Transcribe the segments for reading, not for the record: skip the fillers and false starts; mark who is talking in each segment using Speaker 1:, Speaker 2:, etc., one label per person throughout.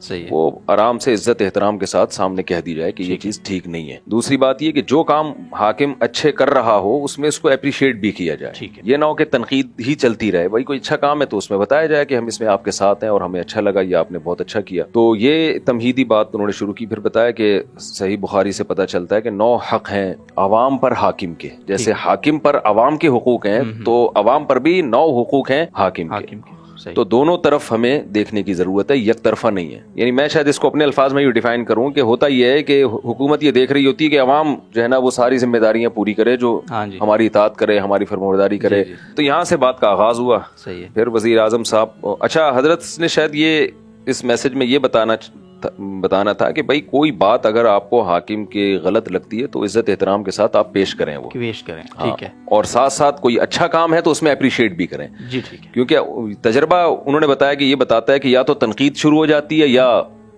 Speaker 1: صحیح ہے.
Speaker 2: وہ آرام سے عزت احترام کے ساتھ سامنے کہہ دی جائے کہ یہ چیز ٹھیک نہیں ہے. دوسری بات یہ کہ جو کام حاکم اچھے کر رہا ہو اس میں اس کو اپریشیٹ بھی کیا جائے. یہ نہ ہو کہ تنقید ہی چلتی رہے. بھائی کوئی اچھا کام ہے تو اس میں بتایا جائے کہ ہم اس میں آپ کے ساتھ ہیں اور ہمیں اچھا لگا, یہ آپ نے بہت اچھا کیا. تو یہ تمہیدی بات انہوں نے شروع کی. پھر بتایا کہ صحیح بخاری سے پتہ چلتا ہے کہ 9 حق ہیں عوام پر حاکم کے. جیسے حاکم پر عوام کے حقوق ہیں تو عوام پر بھی 9 حقوق ہیں حاکم کے. تو دونوں طرف ہمیں دیکھنے کی ضرورت ہے, یک طرفہ نہیں ہے. یعنی میں شاید اس کو اپنے الفاظ میں ہی ڈیفائن کروں کہ ہوتا یہ ہے کہ حکومت یہ دیکھ رہی ہوتی ہے کہ عوام جو ہے نا وہ ساری ذمہ داریاں پوری کرے, جو ہماری اطاعت کرے, ہماری فرمانبرداری کرے. تو یہاں سے بات کا آغاز ہوا. پھر وزیر اعظم صاحب, اچھا حضرت نے شاید یہ اس میسج میں یہ بتانا تھا کہ بھائی کوئی بات اگر آپ کو حاکم کے غلط لگتی ہے تو عزت احترام کے ساتھ آپ پیش کریں, وہ
Speaker 1: پیش کریں, ٹھیک ہے.
Speaker 2: اور ساتھ ساتھ کوئی اچھا کام ہے تو اس میں اپریشیٹ بھی کریں.
Speaker 1: جی ٹھیک ہے.
Speaker 2: کیونکہ تجربہ انہوں نے بتایا کہ یہ بتاتا ہے کہ یا تو تنقید شروع ہو جاتی ہے یا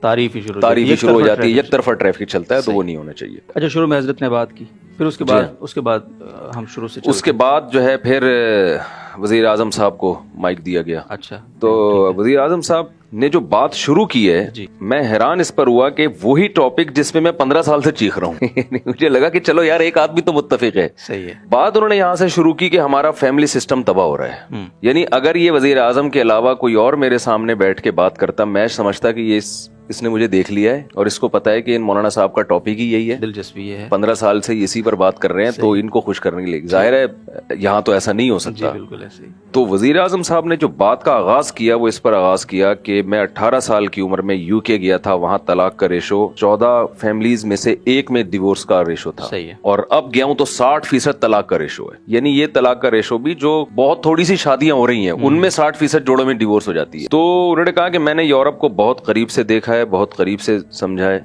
Speaker 2: تعریف ہی شروع ہو جاتی ہے. یک طرفہ ٹریفک چلتا ہے تو وہ نہیں ہونا چاہیے.
Speaker 1: اچھا, شروع میں حضرت نے بات کی, پھر اس کے بعد ہم شروع سے
Speaker 2: اس کے بعد جو ہے پھر وزیر اعظم صاحب کو مائک دیا گیا.
Speaker 1: اچھا,
Speaker 2: تو وزیر اعظم صاحب نے جو بات شروع کی ہے میں حیران اس پر ہوا کہ وہی ٹاپک جس میں 15 سال سے چیخ رہا ہوں. مجھے لگا کہ چلو یار ایک آدمی تو متفق ہے. صحیح ہے. بات انہوں نے یہاں سے شروع کی کہ ہمارا فیملی سسٹم تباہ ہو رہا ہے. یعنی اگر یہ وزیر اعظم کے علاوہ کوئی اور میرے سامنے بیٹھ کے بات کرتا میں سمجھتا کہ یہ اس نے مجھے دیکھ لیا ہے اور اس کو پتا ہے کہ ان مولانا صاحب کا ٹاپک ہی یہی ہے,
Speaker 1: دلچسپی یہ ہے,
Speaker 2: 15 سال سے اسی پر بات کر رہے ہیں تو ان کو خوش کرنے کے لیے. ظاہر ہے یہاں تو ایسا نہیں ہو سکتا.
Speaker 1: بالکل ایسے ہی.
Speaker 2: تو وزیر اعظم صاحب نے جو بات کا آغاز کیا وہ اس پر آغاز کیا کہ میں 18 سال کی عمر میں یو کے گیا تھا, وہاں طلاق کا ریشو 14 فیملیز میں سے ایک میں ڈیورس کا ریشو تھا, اور اب گیا ہوں تو 60% طلاق کا ریشو ہے. یعنی یہ طلاق کا ریشو بھی جو بہت تھوڑی سی شادیاں ہو رہی ہیں ان میں 60% جوڑوں میں ڈیورس ہو جاتی ہے. تو انہوں نے کہا کہ میں نے یورپ کو بہت قریب سے دیکھا ہے, بہت قریب سے سمجھا ہے,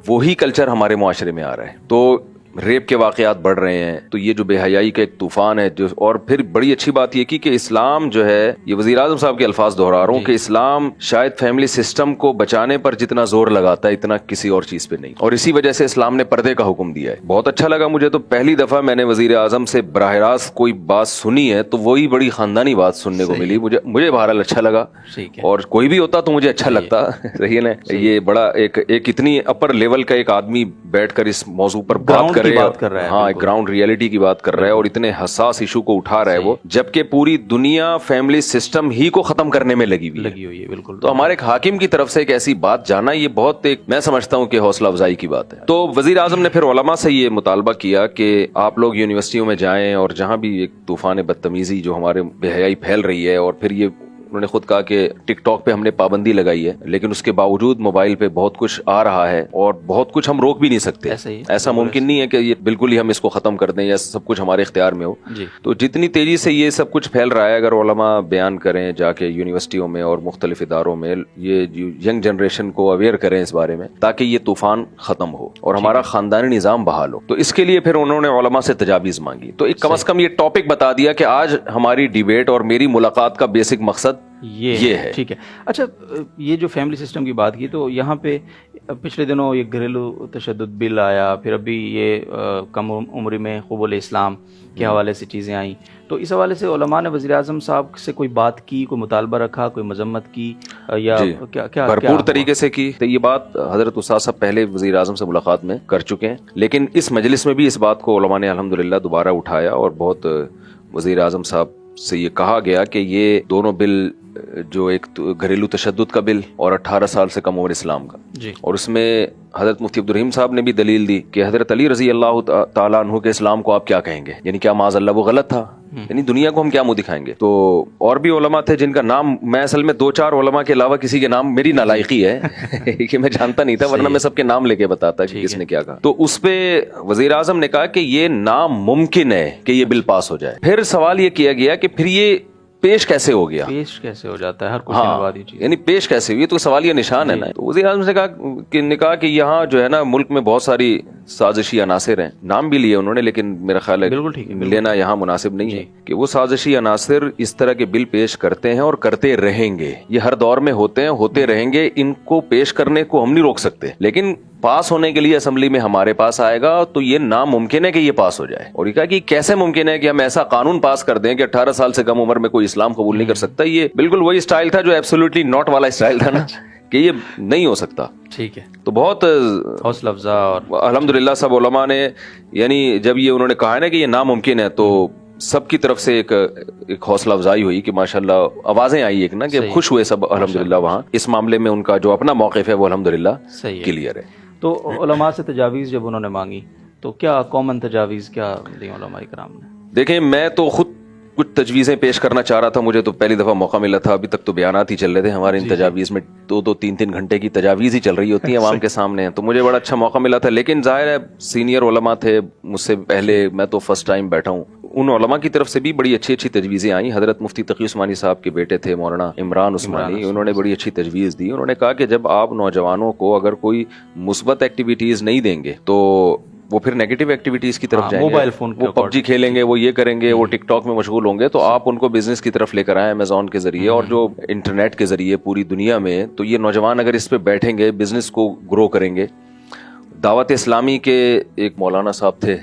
Speaker 2: وہی کلچر ہمارے معاشرے میں آ رہا ہے. تو ریپ کے واقعات بڑھ رہے ہیں, تو یہ جو بے حیائی کا ایک طوفان ہے جو, اور پھر بڑی اچھی بات یہ کی کہ اسلام جو ہے, یہ وزیر اعظم صاحب کے الفاظ دہرا رہا ہوں کہ اسلام شاید فیملی سسٹم کو بچانے پر جتنا زور لگاتا ہے اتنا کسی اور چیز پہ نہیں, اور اسی وجہ سے اسلام نے پردے کا حکم دیا ہے. بہت اچھا لگا مجھے. تو پہلی دفعہ میں نے وزیر اعظم سے براہ راست کوئی بات سنی ہے تو وہی بڑی خاندانی بات سننے کو ملی. مجھے بہرحال اچھا لگا, اور کوئی بھی ہوتا تو مجھے اچھا لگتا. صحیح ہے نا, یہ بڑا ایک اتنی اپر لیول کا ایک آدمی بیٹھ کر اس موضوع پر بات کر رہا ہے. ہاں, گراؤنڈ ریئلٹی کی بات کر رہا ہے اور اتنے حساس ایشو کو اٹھا رہا ہے وہ, جبکہ پوری دنیا فیملی سسٹم ہی کو ختم کرنے میں لگی ہوئی ہے. بالکل. تو ہمارے ایک حاکم کی طرف سے ایک ایسی بات جانا, یہ بہت ایک میں سمجھتا ہوں کہ حوصلہ افزائی کی بات ہے. تو وزیر اعظم نے پھر علماء سے یہ مطالبہ کیا کہ آپ لوگ یونیورسٹیوں میں جائیں اور جہاں بھی ایک طوفان بدتمیزی جو ہمارے بے حیائی پھیل رہی ہے, اور پھر یہ انہوں نے خود کہا کہ ٹک ٹاک پہ ہم نے پابندی لگائی ہے لیکن اس کے باوجود موبائل پہ بہت کچھ آ رہا ہے اور بہت کچھ ہم روک بھی نہیں سکتے. ایسا ممکن نہیں ہے کہ یہ بالکل ہی ہم اس کو ختم کر دیں یا سب کچھ ہمارے اختیار میں ہو. تو جتنی تیزی سے یہ سب کچھ پھیل رہا ہے, اگر علماء بیان کریں جا کے یونیورسٹیوں میں اور مختلف اداروں میں, یہ ینگ جنریشن کو اویئر کریں اس بارے میں تاکہ یہ طوفان ختم ہو اور ہمارا خاندانی نظام بحال ہو. تو اس کے لیے پھر انہوں نے علماء سے تجاویز مانگی. تو ایک کم از کم یہ ٹاپک بتا دیا کہ آج ہماری ڈیبیٹ اور میری ملاقات کا بیسک مقصد یہ ہے. ٹھیک ہے.
Speaker 1: اچھا, یہ جو فیملی سسٹم کی بات کی تو یہاں پہ پچھلے دنوں یہ گھریلو تشدد بل آیا, پھر ابھی یہ کم عمری میں قبول اسلام کے حوالے سے چیزیں آئیں. تو اس حوالے سے علماء نے وزیر اعظم صاحب سے کوئی بات کی, کوئی مطالبہ رکھا, کوئی مذمت کی یا کیا؟
Speaker 2: بھرپور طریقے سے کی. تو یہ بات حضرت استاد صاحب پہلے وزیر اعظم سے ملاقات میں کر چکے ہیں, لیکن اس مجلس میں بھی اس بات کو علماء نے الحمدللہ دوبارہ اٹھایا اور بہت وزیر اعظم صاحب سے یہ کہا گیا کہ یہ دونوں بل, جو ایک گھریلو تشدد کا بل اور 18 سال سے کم عمر اسلام کا, اور اس میں حضرت مفتی عبدالرحیم صاحب نے بھی دلیل دی کہ حضرت علی رضی اللہ تعالیٰ عنہ کے اسلام کو آپ کیا کہیں گے, یعنی کیا معاذ اللہ وہ غلط تھا, یعنی دنیا کو ہم کیا منہ دکھائیں گے. تو اور بھی علماء تھے جن کا نام میں اصل میں 2-4 علماء کے علاوہ کسی کے نام, میری نالائقی ہے کہ میں جانتا نہیں تھا, ورنہ میں سب کے نام لے کے بتاتا کہ کس نے کیا کہا. تو اس پہ وزیر اعظم نے کہا کہ یہ ناممکن ہے کہ یہ بل پاس ہو جائے. پھر سوال یہ کیا گیا کہ پھر یہ پیش کیسے ہو گیا,
Speaker 1: پیش کیسے ہو جاتا ہے ہر کچھ,
Speaker 2: یعنی پیش کیسے ہوئی, تو سوال یہ نشان ہے نا. تو وزیر اعظم نے کہا کہ یہاں جو ہے نا ملک میں بہت ساری سازشی عناصر ہیں, نام بھی لیے انہوں نے, لیکن میرا خیال ہے لینا یہاں مناسب نہیں ہے کہ وہ سازشی عناصر اس طرح کے بل پیش کرتے ہیں اور کرتے رہیں گے. یہ ہر دور میں ہوتے ہیں, ہوتے رہیں گے. ان کو پیش کرنے کو ہم نہیں روک سکتے, لیکن پاس ہونے کے لیے اسمبلی میں ہمارے پاس آئے گا تو یہ ناممکن ہے کہ یہ پاس ہو جائے. اور یہ کہا کہ کیسے ممکن ہے کہ ہم ایسا قانون پاس کر دیں کہ 18 سال سے کم عمر میں کوئی اسلام قبول نہیں کر سکتا. یہ بالکل وہی اسٹائل تھا جو ایبسولوٹلی ناٹ والا اسٹائل تھا نا, کہ یہ نہیں ہو سکتا.
Speaker 1: ٹھیک ہے.
Speaker 2: تو بہت
Speaker 1: حوصلہ افزا اور
Speaker 2: الحمدللہ سب علماء نے, یعنی جب یہ انہوں نے کہا ہے نا کہ یہ ناممکن ہے, تو سب کی طرف سے ایک حوصلہ افزائی ہوئی کہ ماشاءاللہ آوازیں آئی ایک نا, کہ خوش ہوئے سب الحمدللہ. وہاں اس معاملے میں ان کا جو اپنا موقف ہے وہ الحمدللہ کلیئر ہے.
Speaker 1: تو علماء سے تجاویز جب انہوں نے مانگی تو کیا کامن تجاویز کیا دی علماء کرام نے؟
Speaker 2: دیکھیں, میں تو خود کچھ تجویزیں پیش کرنا چاہ رہا تھا, مجھے تو پہلی دفعہ موقع ملا تھا, ابھی تک تو بیانات ہی چل رہے تھے ہمارے ان تجاویز میں, 2-3 گھنٹے کی تجاویز ہی چل رہی ہوتی ہیں عوام کے سامنے, تو مجھے بڑا اچھا موقع ملا تھا. لیکن ظاہر ہے سینئر علماء تھے مجھ سے پہلے, میں تو فرسٹ ٹائم بیٹھا ہوں, ان علماء کی طرف سے بھی بڑی اچھی تجویزیں آئیں. حضرت مفتی تقی عثمانی صاحب کے بیٹے تھے مولانا عمران عثمانی, انہوں نے بڑی اچھی تجویز دی. انہوں نے کہا کہ جب آپ نوجوانوں کو اگر کوئی مثبت ایکٹیویٹیز نہیں دیں گے تو وہ پھر نیگیٹو ایکٹیویٹیز کی طرف جائیں گے,
Speaker 1: موبائل فون,
Speaker 2: وہ پب جی کھیلیں گے, وہ یہ کریں گے, وہ ٹک ٹاک میں مشغول ہوں گے. تو آپ ان کو بزنس کی طرف لے کر آئیں امیزون کے ذریعے اور جو انٹرنیٹ کے ذریعے پوری دنیا میں. تو یہ نوجوان اگر اس پہ بیٹھیں گے, بزنس کو گرو کریں گے. دعوت اسلامی کے ایک مولانا صاحب تھے,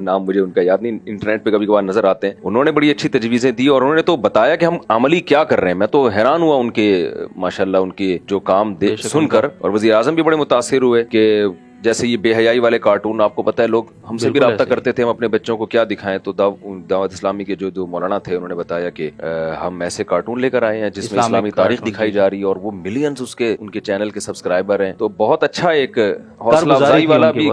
Speaker 2: نام مجھے ان کا یاد نہیں, انٹرنیٹ پہ کبھی کبھار نظر آتے ہیں, انہوں نے بڑی اچھی تجویزیں دی اور انہوں نے تو بتایا کہ ہم عملی کیا کر رہے ہیں. میں تو حیران ہوا ان کے ماشاءاللہ ان کے جو کام سن کر, اور وزیر اعظم بھی بڑے متاثر ہوئے کہ جیسے یہ بے حیائی والے کارٹون آپ کو پتہ ہے لوگ ہم سے بھی رابطہ کرتے تھے, ہم اپنے بچوں کو کیا دکھائیں. تو دعوت اسلامی کے جو مولانا تھے انہوں نے بتایا کہ ہم ایسے کارٹون لے کر آئے ہیں جس میں اسلامی تاریخ دکھائی جا رہی ہے, اور وہ ملینز ان کے چینل کے سبسکرائبر ہیں. تو بہت اچھا ایک حوصلہ افزائی والا بھی,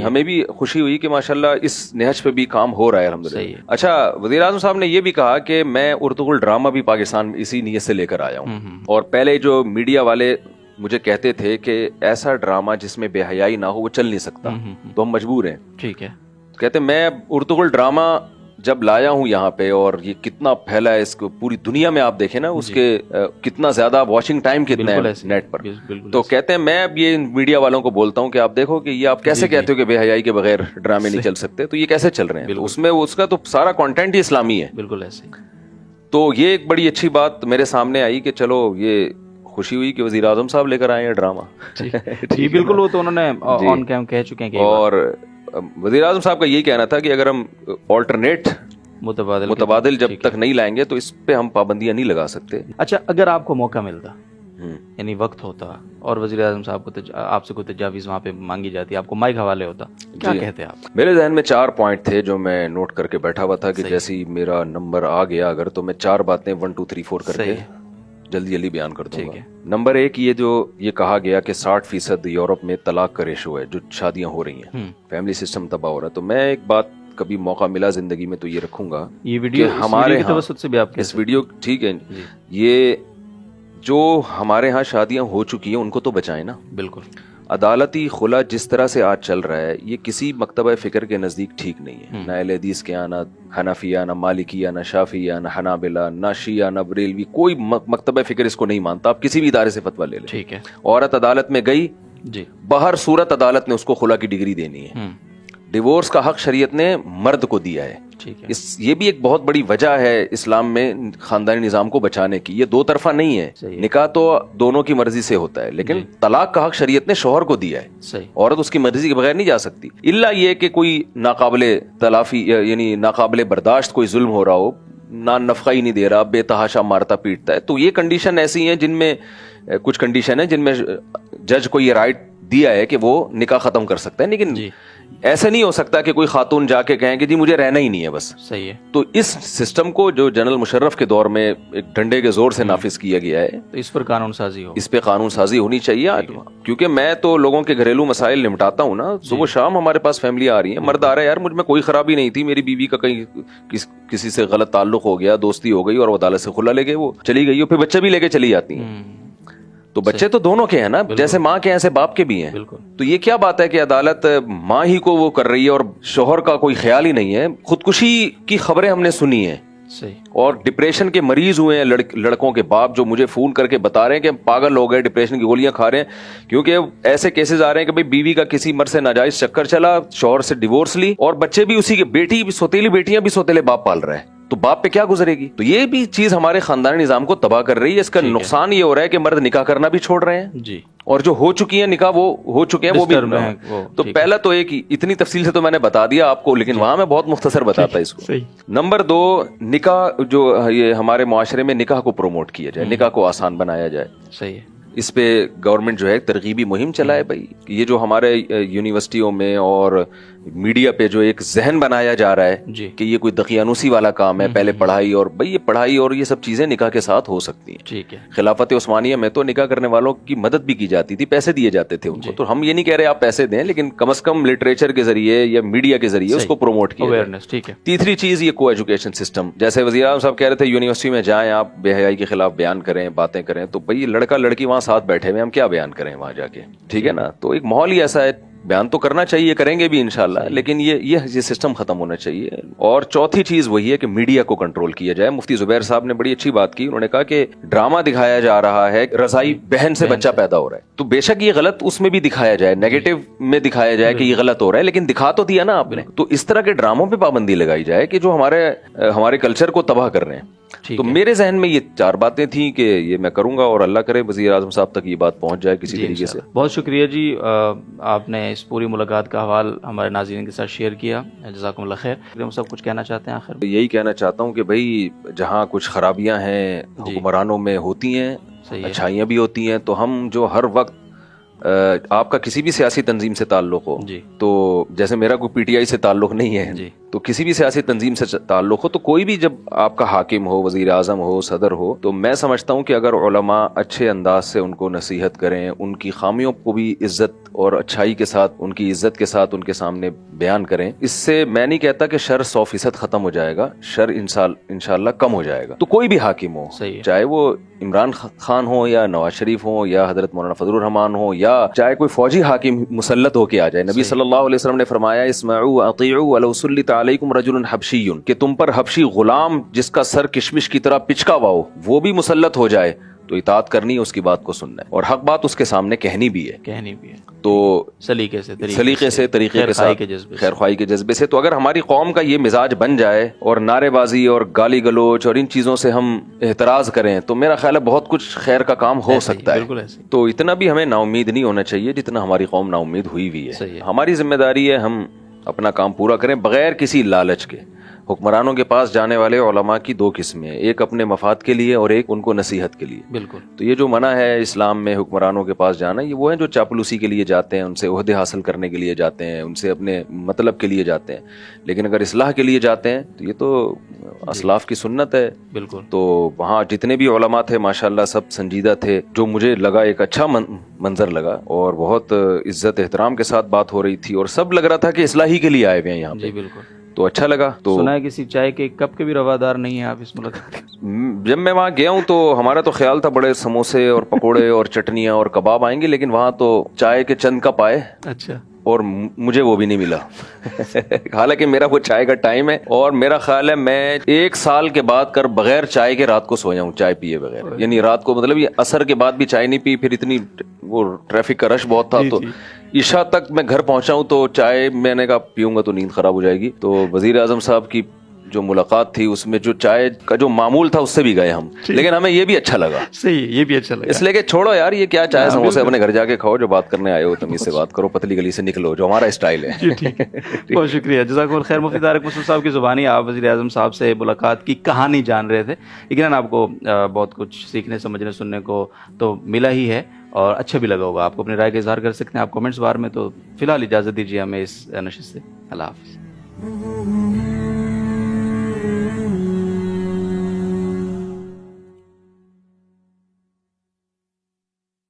Speaker 2: ہمیں بھی خوشی ہوئی کہ ماشاءاللہ اس نہج پہ بھی کام ہو رہا ہے الحمدللہ. اچھا, وزیر اعظم صاحب نے یہ بھی کہا کہ میں اردغل ڈرامہ بھی پاکستان اسی نیت سے لے کر آیا ہوں, اور پہلے جو میڈیا والے مجھے کہتے تھے کہ ایسا ڈرامہ جس میں بے حیائی نہ ہو وہ چل نہیں سکتا, تو ہم مجبور ہیں.
Speaker 1: ٹھیک ہے.
Speaker 2: کہتے میں اردغل ڈرامہ جب لایا ہوں یہاں پہ, اور یہ کتنا پھیلا ہے, اس کو پوری دنیا میں آپ دیکھیں نا, اس کے کتنا زیادہ واچنگ ٹائم کتنا ہے نیٹ پر. تو کہتے ہیں میں اب یہ میڈیا والوں کو بولتا ہوں کہ آپ دیکھو کہ یہ آپ کیسے کہتے ہو کہ بے حیائی کے بغیر ڈرامے نہیں چل سکتے, تو یہ کیسے چل رہے ہیں. اس میں اس کا تو سارا کنٹینٹ ہی اسلامی ہے.
Speaker 1: بالکل ایسے.
Speaker 2: تو یہ ایک بڑی اچھی بات میرے سامنے آئی کہ چلو یہ خوشی ہوئی کہ وزیر اعظم صاحب لے کر آئے ہیں ڈرامہ.
Speaker 1: جی بالکل, وہ تو انہوں نے آن کیم کہہ چکے ہیں.
Speaker 2: اور وزیر اعظم صاحب کا یہی کہنا تھا کہ اگر ہم آلٹرنیٹ متبادل جب تک نہیں لائیں گے تو اس پہ ہم پابندیاں نہیں لگا سکتے.
Speaker 1: اچھا, اگر آپ کو موقع ملتا, یعنی وقت ہوتا, اور وزیر اعظم صاحب کو آپ سے کوئی تجاویز وہاں پہ مانگی جاتی, آپ کو مائک حوالے ہوتا, کیا کہتے آپ؟
Speaker 2: میرے ذہن میں 4 پوائنٹ تھے جو میں نوٹ کر کے بیٹھا ہوا تھا کہ جیسے ہی میرا نمبر آ گیا اگر, تو میں 4 باتیں 1 2 3 4 کر کے جلدی بیان کر دوں گا. نمبر 1, یہ کہا گیا کہ 60% یورپ میں طلاق کا ریشو ہے, جو شادیاں ہو رہی ہیں, فیملی سسٹم تباہ ہو رہا ہے. تو میں ایک بات کبھی موقع ملا زندگی میں تو یہ رکھوں گا,
Speaker 1: یہ ویڈیو ہمارے توسط سے بھی آپ
Speaker 2: اس ویڈیو, ٹھیک ہے, یہ جو ہمارے ہاں شادیاں ہو چکی ہیں ان کو تو بچائیں نا.
Speaker 1: بالکل.
Speaker 2: عدالتی خلا جس طرح سے آج چل رہا ہے یہ کسی مکتبہ فکر کے نزدیک ٹھیک نہیں ہے. نہ اہل حدیث کے یہاں, نہ حنفیہ, نہ مالکیہ, نہ شافعیہ, نہ حنابلہ, نہ شیعہ, نہ بریلوی, کوئی مکتبہ فکر اس کو نہیں مانتا. آپ کسی بھی ادارے سے فتویٰ لے لیں.
Speaker 1: ٹھیک ہے.
Speaker 2: عورت عدالت میں گئی, بہر صورت عدالت نے اس کو خلا کی ڈگری دینی ہے. ڈیورس کا حق شریعت نے مرد کو دیا ہے. یہ بھی ایک بہت بڑی وجہ ہے اسلام میں خاندانی نظام کو بچانے کی. یہ 2 طرفہ نہیں ہے, نکاح تو دونوں کی مرضی سے ہوتا ہے, لیکن طلاق کا حق شریعت نے شوہر کو دیا ہے. عورت اس کی مرضی کے بغیر نہیں جا سکتی, الا یہ کہ کوئی ناقابل تلافی یعنی ناقابل برداشت کوئی ظلم ہو رہا ہو, نہ نفقہ ہی نہیں دے رہا, بے تحاشا مارتا پیٹتا ہے. تو یہ کنڈیشن ایسی ہیں جن میں کچھ کنڈیشن ہے جن میں جج کو یہ رائٹ دیا ہے کہ وہ نکاح ختم کر سکتا ہے. لیکن ایسے نہیں ہو سکتا کہ کوئی خاتون جا کے کہیں کہ جی مجھے رہنا ہی نہیں ہے بس.
Speaker 1: صحیح ہے.
Speaker 2: تو اس سسٹم کو جو جنرل مشرف کے دور میں ایک ڈنڈے کے زور سے نافذ کیا گیا ہے,
Speaker 1: تو اس پر قانون سازی ہو,
Speaker 2: اس پہ قانون سازی ہونی چاہیے. کیونکہ میں تو لوگوں کے گھریلو مسائل نمٹاتا ہوں نا, صبح شام ہمارے پاس فیملی آ رہی ہیں, مرد آ رہا ہے, یار مجھ میں کوئی خرابی نہیں تھی, میری بیوی کا کہیں کسی سے غلط تعلق ہو گیا, دوستی ہو گئی, اور وہ عدالت سے خلا لے گئے, وہ چلی گئی, اور پھر بچہ بھی لے کے چلی جاتی ہیں. تو بچے تو دونوں کے ہیں نا, جیسے ماں کے ہیں ایسے باپ کے بھی ہیں. تو یہ کیا بات ہے کہ عدالت ماں ہی کو وہ کر رہی ہے اور شوہر کا کوئی خیال ہی نہیں ہے. خودکشی کی خبریں ہم نے سنی ہیں, اور ڈپریشن کے مریض ہوئے ہیں لڑکوں کے باپ جو مجھے فون کر کے بتا رہے ہیں کہ پاگل ہو گئے, ڈپریشن کی گولیاں کھا رہے ہیں, کیونکہ ایسے کیسز آ رہے ہیں کہ بھائی بیوی کا کسی مرد سے ناجائز چکر چلا, شوہر سے ڈیورس لی, اور بچے بھی اسی کے, بیٹی بھی سوتیلی بیٹیاں بھی سوتیلے باپ پال رہے ہیں. تو باپ پہ کیا گزرے گی؟ تو یہ بھی چیز ہمارے خاندانی نظام کو تباہ کر رہی ہے. اس کا نقصان یہ ہو رہا ہے کہ مرد نکاح کرنا بھی چھوڑ رہے ہیں, اور جو ہو چکی ہیں نکاح وہ ہو چکے ہیں وہ بھی. تو پہلا تو ایک اتنی تفصیل سے تو میں نے بتا دیا آپ کو, لیکن وہاں میں بہت مختصر بتاتا اس کو. نمبر 2, نکاح جو یہ ہمارے معاشرے میں نکاح کو پروموٹ کیا جائے, نکاح کو آسان بنایا جائے.
Speaker 1: صحیح ہے.
Speaker 2: اس پہ گورنمنٹ جو ہے ترغیبی مہم چلائے بھائی. یہ جو ہمارے یونیورسٹیوں میں اور میڈیا پہ جو ایک ذہن بنایا جا رہا ہے کہ یہ کوئی دقیانوسی والا کام ہے, پہلے پڑھائی, اور بھائی یہ پڑھائی اور یہ سب چیزیں نکاح کے ساتھ ہو سکتی ہیں.
Speaker 1: ٹھیک ہے.
Speaker 2: خلافت عثمانیہ میں تو نکاح کرنے والوں کی مدد بھی کی جاتی تھی, پیسے دیے جاتے تھے ان کو. تو ہم یہ نہیں کہہ رہے آپ پیسے دیں, لیکن کم از کم لٹریچر کے ذریعے یا میڈیا کے ذریعے اس کو پروموٹ کیا جائے.
Speaker 1: ٹھیک ہے.
Speaker 2: تیسری چیز یہ کو ایجوکیشن سسٹم, جیسے وزیر اعظم صاحب کہہ رہے تھے یونیورسٹی میں جائیں آپ بے حیائی کے خلاف بیان کریں, باتیں کریں, تو بھائی لڑکا لڑکی وہاں ساتھ بیٹھے ہوئے, ہم کیا بیان کریں وہاں جا کے, ٹھیک ہے نا. تو ایک ماحول ہی ایسا ہے, بیان تو کرنا چاہیے, کریں گے بھی انشاءاللہ, لیکن یہ سسٹم ختم ہونا چاہیے. اور چوتھی چیز وہی ہے کہ میڈیا کو کنٹرول کیا جائے. مفتی زبیر صاحب نے بڑی اچھی بات کی, انہوں نے کہا کہ ڈرامہ دکھایا جا رہا ہے رضائی بہن سے بچہ پیدا ہو رہا ہے, تو بے شک یہ غلط اس میں بھی دکھایا جائے, نیگیٹو میں دکھایا جائے کہ یہ غلط ہو رہا ہے, لیکن دکھا تو دیا نا آپ نے. تو اس طرح کے ڈراموں پہ پابندی لگائی جائے کہ جو ہمارے کلچر کو تباہ کر رہے ہیں. تو میرے ذہن میں یہ 4 باتیں تھیں کہ یہ میں کروں گا, اور اللہ کرے وزیر اعظم صاحب تک یہ بات پہنچ جائے کسی طریقے سے.
Speaker 1: بہت شکریہ جی, آپ نے اس پوری ملاقات کا حوال ہمارے ناظرین کے ساتھ شیئر کیا, جزاکم اللہ خیر. ہم سب کچھ کہنا چاہتے ہیں آخر؟
Speaker 2: یہی کہنا چاہتا ہوں کہ بھائی جہاں کچھ خرابیاں ہیں حکمرانوں میں ہوتی ہیں, اچھائیاں بھی ہوتی ہیں, تو ہم جو ہر وقت آپ کا کسی بھی سیاسی تنظیم سے تعلق ہو, تو جیسے میرا کوئی پی ٹی آئی سے تعلق نہیں ہے, تو کسی بھی سیاسی تنظیم سے تعلق ہو, تو کوئی بھی جب آپ کا حاکم ہو, وزیر اعظم ہو, صدر ہو, تو میں سمجھتا ہوں کہ اگر علماء اچھے انداز سے ان کو نصیحت کریں, ان کی خامیوں کو بھی عزت اور اچھائی کے ساتھ, ان کی عزت کے ساتھ ان کے سامنے بیان کریں, اس سے میں نہیں کہتا کہ شر 100% ختم ہو جائے گا, شر انشاءاللہ کم ہو جائے گا. تو کوئی بھی حاکم ہو, چاہے وہ عمران خان ہو یا نواز شریف ہو یا حضرت مولانا فضل الرحمان ہو, یا چاہے کوئی فوجی حاکم مسلط ہو کے آ جائے. نبی صلی اللہ علیہ وسلم نے فرمایا اسمعوا واطیعوا ولو سلط علیکم رجل حبشی, کہ تم پر حبشی غلام جس کا سر کشمش کی طرح پچکا ہوا ہو وہ بھی مسلط ہو جائے تو اطاعت کرنی ہے, اس کی بات کو سننا ہے, اور حق بات اس کے سامنے کہنی بھی ہے. تو سلیقے سے طریقے کے ساتھ, خیر خواہی کے جذبے سے. تو اگر ہماری قوم کا یہ مزاج بن جائے اور نعرے بازی اور گالی گلوچ اور ان چیزوں سے ہم احتراز کریں, تو میرا خیال ہے بہت کچھ خیر کا کام ہو سکتا ہے. تو اتنا بھی ہمیں نا امید نہیں ہونا چاہیے جتنا ہماری قوم نا امید ہوئی ہوئی ہے. ہماری ذمہ داری ہے ہم اپنا کام پورا کریں بغیر کسی لالچ کے. حکمرانوں کے پاس جانے والے علماء کی 2 قسمیں ہیں, ایک اپنے مفاد کے لیے اور ایک ان کو نصیحت کے لیے. بالکل. تو یہ جو منع ہے اسلام میں حکمرانوں کے پاس جانا, یہ وہ ہیں جو چاپلوسی کے لیے جاتے ہیں, ان سے عہدے حاصل کرنے کے لیے جاتے ہیں, ان سے اپنے مطلب کے لیے جاتے ہیں. لیکن اگر اصلاح کے لیے جاتے ہیں تو یہ تو اسلاف کی سنت ہے. بالکل. تو وہاں جتنے بھی علماء تھے ماشاءاللہ سب سنجیدہ تھے, جو مجھے لگا ایک اچھا منظر لگا, اور بہت عزت احترام کے ساتھ بات ہو رہی تھی, اور سب لگ رہا تھا کہ اصلاح ہی کے لیے آئے ہوئے ہیں یہاں پہ. بالکل. تو اچھا لگا. تو
Speaker 1: سنا ہے کسی چائے کے کپ کے بھی روادار نہیں ہیں آپ اس ملاقات.
Speaker 2: جب میں وہاں گیا ہوں تو ہمارا تو خیال تھا بڑے سموسے اور پکوڑے اور چٹنیاں اور کباب آئیں گے, لیکن وہاں تو چائے کے چند کپ آئے. اچھا. اور مجھے وہ بھی نہیں ملا. حالانکہ میرا وہ چائے کا ٹائم ہے, اور میرا خیال ہے میں 1 سال کے بعد کر بغیر چائے کے رات کو سویا ہوں, چائے پیے بغیر. یعنی رات کو مطلب یہ عصر کے بعد بھی چائے نہیں پی, پھر اتنی وہ ٹریفک کا رش بہت تھا, تو عشاء تک میں گھر پہنچا ہوں تو چائے میں نے کہا پیوں گا تو نیند خراب ہو جائے گی. تو وزیر اعظم صاحب کی جو ملاقات تھی اس میں جو چائے کا جو معمول تھا اس سے بھی گئے ہم, لیکن ہمیں یہ بھی اچھا لگا. صحیح, یہ بھی اچھا لگا. اس لیے کہ چھوڑو یار یہ کیا چائے سموسے, اپنے گھر جا کے کھاؤ, جو بات کرنے آئے ہو تمیز سے بات کرو, پتلی گلی سے نکلو, جو ہمارا اسٹائل ہے.
Speaker 1: بہت شکریہ, جزاک اللہ خیر. مفتی طارق مسعود صاحب کی زبانی آپ وزیر اعظم صاحب سے ملاقات کی کہانی جان رہے تھے, لیکن آپ کو بہت کچھ سیکھنے سمجھنے سننے کو تو ملا ہی ہے, اور اچھا بھی لگا ہوگا. آپ کو اپنی رائے کا اظہار کر سکتے ہیں آپ کمنٹس بار میں. تو فی الحال اجازت دیجیے ہمیں اس نشست سے. اللہ حافظ.